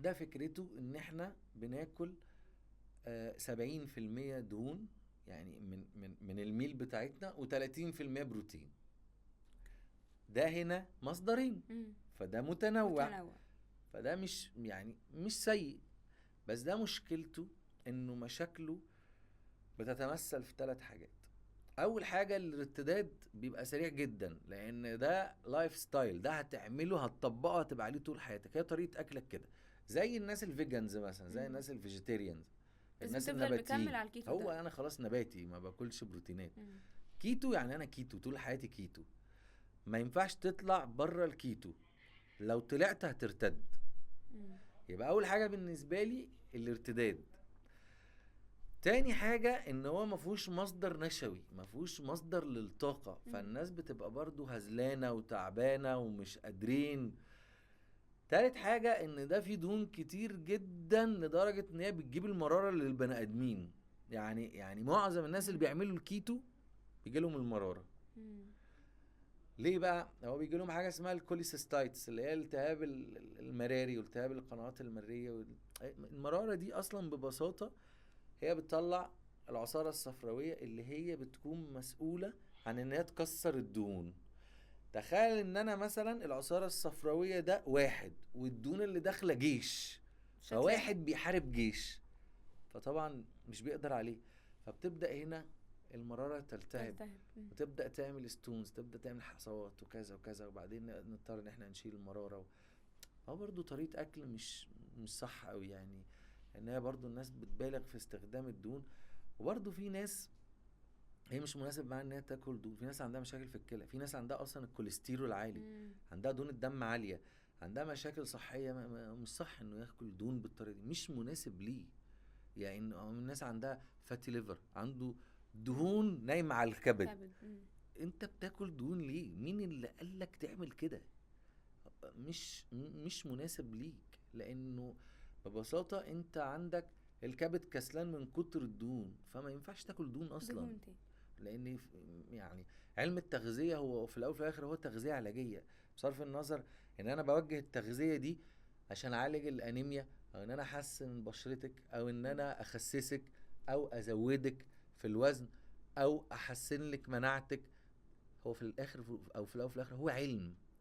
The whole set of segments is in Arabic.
ده فكرته ان احنا بناكل 70% دهون يعني من الميل بتاعتنا و30% بروتين. ده هنا مصدرين، فده متنوع. فده مش يعني مش سيء، بس ده مشكلته انه مشاكله بتتمثل في 3 حاجات. اول حاجة الارتداد بيبقى سريع جدا، لان ده لايف ستايل، ده هتعمله هتطبقه هتبقى عليه طول حياتك، هي طريقة اكلك كده. زي الناس الفيجنز مثلا، زي الناس الفيجيتيريانز، الناس النباتيين. هو انا خلاص نباتي ما باكلش بروتينات. كيتو يعني انا كيتو طول حياتي كيتو، ما ينفعش تطلع بره الكيتو، لو طلعت هترتد. يبقى اول حاجة بالنسبة لي الارتداد. تاني حاجة ان هو مفهوش مصدر نشوي، مفهوش مصدر للطاقة، فالناس بتبقى برضو هزلانة وتعبانة ومش قادرين. تالت حاجة ان ده فيه دهون كتير جدا لدرجة ان هي بتجيب المرارة للبني ادمين. يعني معظم الناس اللي بيعملوا الكيتو بيجيلهم المرارة. ليه بقى؟ هو بيجيلهم حاجة اسمها الكوليسيستايتس، اللي هي التهاب المراري والتهاب القنوات المرية. المرارة دي اصلا ببساطة هي بتطلع العصارة الصفراوية اللي هي بتكون مسؤولة عن ان هي تكسر الدهون. تخيل ان انا مثلا العصارة الصفراوية ده واحد، والدهون اللي داخلة جيش، فواحد بيحارب جيش، فطبعا مش بيقدر عليه. فبتبدأ هنا المرارة تلتهب وتبدأ تعمل ستونز، تبدأ تعمل حصوات وكذا وكذا، وبعدين نضطر ان احنا نشيل المرارة. هو برضو طريقة اكل مش صح قوي يعني، ان هي برضو الناس بتبالغ في استخدام الدهون. وبرضو في ناس هي مش مناسب معاها ان هي تاكل دهون. في ناس عندها مشاكل في الكلى، في ناس عندها اصلا الكوليسترول عالي، عندها دهون الدم عالية، عندها مشاكل صحية. مش صح انه ياكل دهون بالطريقة دي، مش مناسب ليه. يعني الناس عندها فاتي ليفر، عنده دهون نايمة على الكبد. انت بتاكل دهون ليه؟ مين اللي قالك تعمل كده؟ مش مناسب ليك، لانه ببساطة انت عندك الكبد كسلان من كتر الدهون، فما ينفعش تاكل دهون اصلا. لان يعني علم التغذية هو في الاول وفي الاخر هو تغذية علاجية، بصرف النظر ان انا بوجه التغذية دي عشان اعالج الانيميا، او ان انا احسن بشرتك، او ان انا اخسسك، او ازودك في الوزن، او احسن لك مناعتك. هو في الاخر او في الاول وفي الاخر هو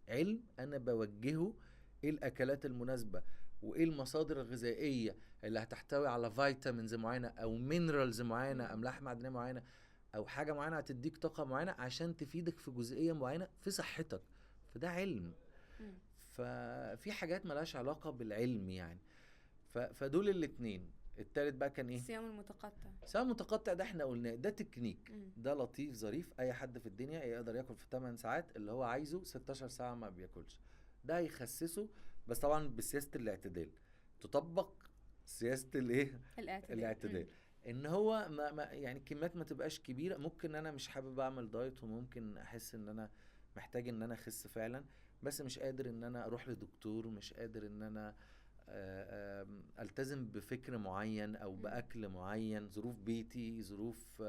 علم انا بوجهه ايه الاكلات المناسبة، وايه المصادر الغذائية اللي هتحتوي على فيتامينز معينة او مينرالز معينة، املاح معدنية معينة، او حاجة معينة هتديك طاقة معينة عشان تفيدك في جزئية معينة في صحتك. فده علم. ففي حاجات ملهاش علاقة بالعلم يعني. فدول الاتنين. التالت بقى كان ايه؟ الصيام المتقطع. الصيام المتقطع ده احنا قلناه، ده تكنيك، ده لطيف ظريف، اي حد في الدنيا يقدر ياكل في 8 ساعات اللي هو عايزه، 16 ساعة ما بياكلش. ده هيخسسه، بس طبعا بسياسة الاعتدال. تطبق سياسة الايه؟ الاعتدال. ان هو ما يعني الكميات ما تبقاش كبيرة. ممكن انا مش حابب اعمل دايت، وممكن احس ان انا محتاج ان انا اخس فعلا، بس مش قادر ان انا اروح لدكتور، مش قادر ان انا التزم بفكر معين او باكل معين، ظروف بيتي، ظروف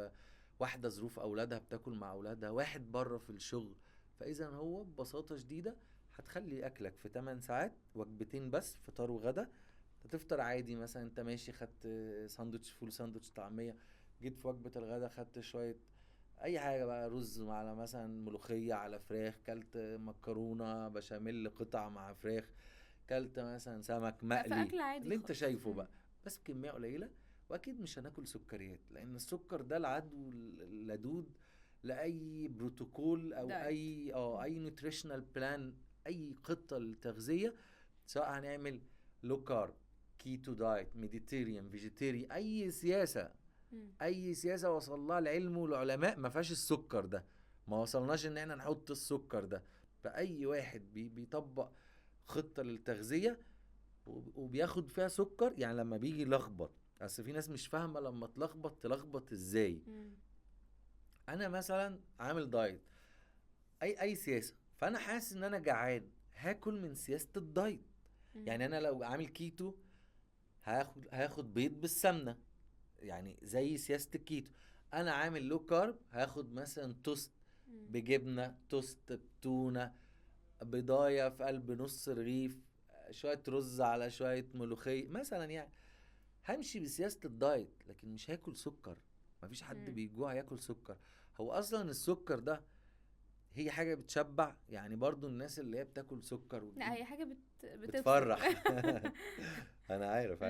واحدة، ظروف اولادها بتاكل مع اولادها، واحد بره في الشغل. فاذا هو ببساطة شديدة هتخلي اكلك في 8 ساعات، وجبتين بس، فطار وغدا. تفطر عادي مثلا، انت ماشي خدت ساندوتش فول، ساندوتش طعمية، جيت في وجبة الغدا خدت شوية اي حاجة بقى، رز على مثلا ملوخية على فراخ، كلت مكرونة بشاميل قطع مع فراخ، كلت مثلا سمك مقلي، اللي انت شايفه بقى، بس بكمية قليلة. واكيد مش هناكل سكريات، لان السكر ده العدو اللدود لاي بروتوكول او اي نوتريشنال بلان، اي خطة للتغذية، سواء هنعمل لو كارب، كيتو دايت، ميديتيريان، فيجيتيري، اي سياسة، اي سياسة وصل لها العلم والعلماء ما فيهاش السكر ده. ما وصلناش ان احنا نحط السكر ده. فاي واحد بيطبق خطة للتغذية وبياخد فيها سكر، يعني لما بيجي يلخبط، اصل في ناس مش فاهمة لما تلخبط ازاي. انا مثلا عامل دايت، اي سياسة، فانا حاسس ان انا جعان، هاكل من سياسة الدايت. يعني انا لو عامل كيتو هاخد بيض بالسمنة، يعني زي سياسة الكيتو. انا عامل لو كارب، هاخد مثلا توست بجبنة، توست بتونة، بضاية في قلب نص رغيف، شويه رز على شويه ملوخيه مثلا يعني، همشي بسياسه الدايت، لكن مش هاكل سكر. مفيش حد بيجوع ياكل سكر. هو اصلا السكر ده هي حاجه بتشبع يعني؟ برضو الناس اللي هي بتاكل سكر لا، هي حاجة بتفرح. بتبسط. انا عارف